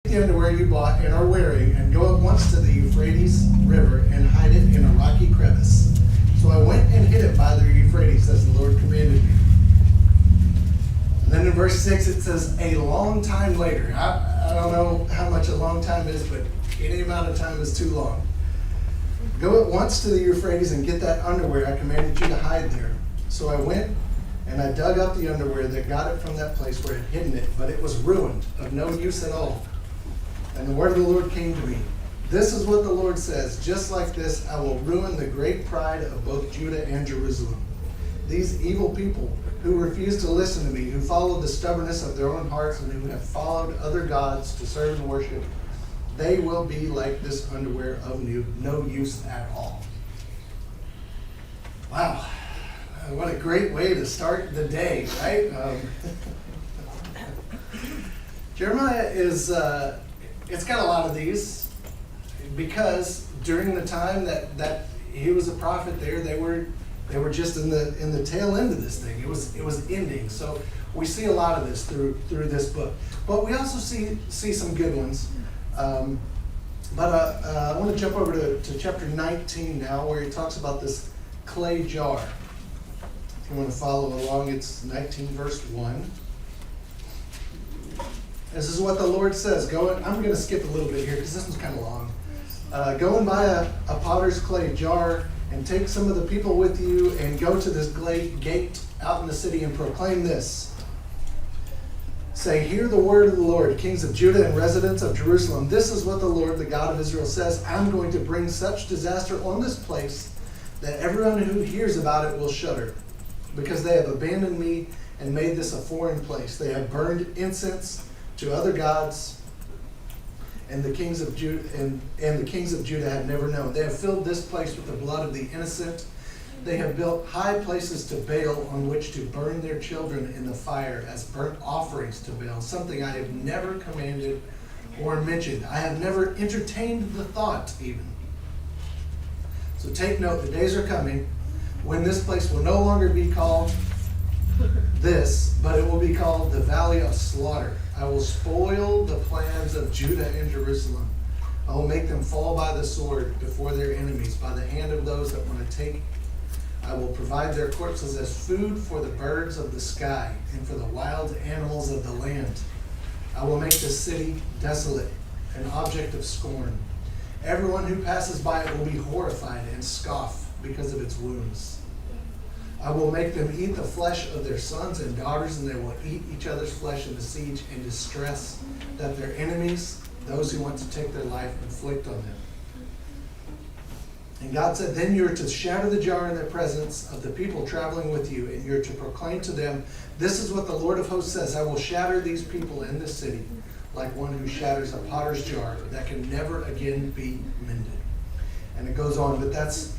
the underwear you bought and are wearing, and go at once to the Euphrates River and hide it in a rocky crevice. So I went and hid it by the Euphrates, as the Lord commanded me. And then in verse 6 it says, a long time later. I don't know how much a long time is, but any amount of time is too long. Go at once to the Euphrates and get that underwear I commanded you to hide there. So I went and I dug up the underwear that got it from that place where it had hidden it, but it was ruined, of no use at all. And the word of the Lord came to me. This is what the Lord says, just like this, I will ruin the great pride of both Judah and Jerusalem. These evil people who refuse to listen to me, who follow the stubbornness of their own hearts, and who have followed other gods to serve and worship, they will be like this underwear of no use at all. Wow. What a great way to start the day, right? Jeremiah is, it's got a lot of these, because during the time that he was a prophet there, they were just in the tail end of this thing. It was ending. So we see a lot of this through this book. But we also see some good ones. But I want to jump over to chapter 19 now, where he talks about this clay jar. If you want to follow along, it's 19 verse 1. This is what the Lord says. I'm going to skip a little bit here because this one's kind of long. Go and buy a potter's clay jar and take some of the people with you and go to this gate out in the city and proclaim this. Say, hear the word of the Lord, kings of Judah and residents of Jerusalem. This is what the Lord, the God of Israel, says. I'm going to bring such disaster on this place that everyone who hears about it will shudder, because they have abandoned me and made this a foreign place. They have burned incense to other gods, and the kings of Judah and the kings of Judah have never known. They have filled this place with the blood of the innocent. They have built high places to Baal on which to burn their children in the fire as burnt offerings to Baal, something I have never commanded or mentioned. I have never entertained the thought even. So take note, the days are coming when this place will no longer be called this, but it will be called the Valley of Slaughter. I will spoil the plans of Judah and Jerusalem. I will make them fall by the sword before their enemies, by the hand of those that want to take. I will provide their corpses as food for the birds of the sky and for the wild animals of the land. I will make the city desolate, an object of scorn. Everyone who passes by it will be horrified and scoff because of its wounds. I will make them eat the flesh of their sons and daughters, and they will eat each other's flesh in the siege and distress that their enemies, those who want to take their life, inflict on them. And God said, then you are to shatter the jar in the presence of the people traveling with you, and you're to proclaim to them, this is what the Lord of hosts says, I will shatter these people in this city like one who shatters a potter's jar that can never again be mended. And it goes on, but that's